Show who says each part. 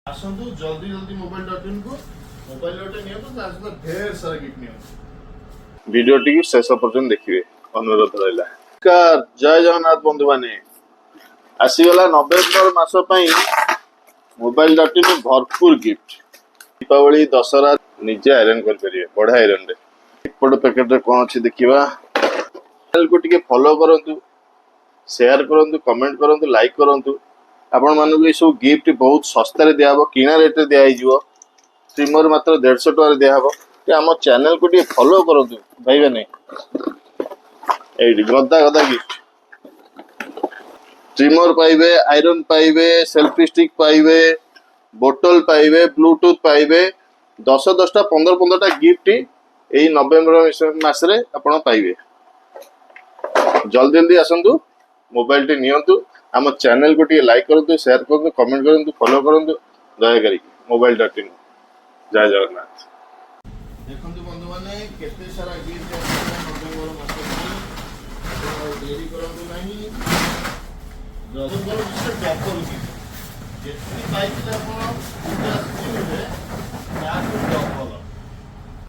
Speaker 1: आसतु जल्दी जल्दी मोबाइल.in को मोबाइल नियंतु ता सहित ढेर सारा गिफ्ट नियंतु वीडियोटी को शेष पर्यंत देखिए अनुरोध रहा। जय जगन्नाथ बंधु माने आसीगला नवेम्बर मास मोबाइल.in भरपूर गिफ्ट दीपावली दशहरा निजे आयरन कर बढ़िया आयरन एपट पैकेट रे कौन अच्छी देखा चैनल को टिके फॉलो करंतु शेयर करंतु कमेंट करंतु लाइक करंतु आपण मानक ये सब गिफ्ट बहुत सस्ता दिया किना रेट दिया ट्रिमर मात्र 150 टका दिया कि आम चैनल को फॉलो करंतु भाई बने गदा गदा गिफ्ट ट्रिमर पाइबे आयरन पाइबे सेल्फी स्टिक पाइबे बोतल पाइबे ब्लूटूथ पाइबे 10-10टा 15-15टा गिफ्ट यही नवेम्बर मासरे आपण पाइबे। जल्दी जल्दी आसतु मोबाइल टी नियंतु आम चैनल को लाइक करंतु शेयर करंतु कमेंट करंतु फॉलो करंतु दयाकरी मोबाइल.in। जय जगन्नाथ। देखंतु बंधु माने केते सारा गिफ्ट नवेम्बर मास देरी करंतु नाही नवेम्बर मास डबल गिफ्ट जेति पाइले आपण पूजा स्कीम रे या डबल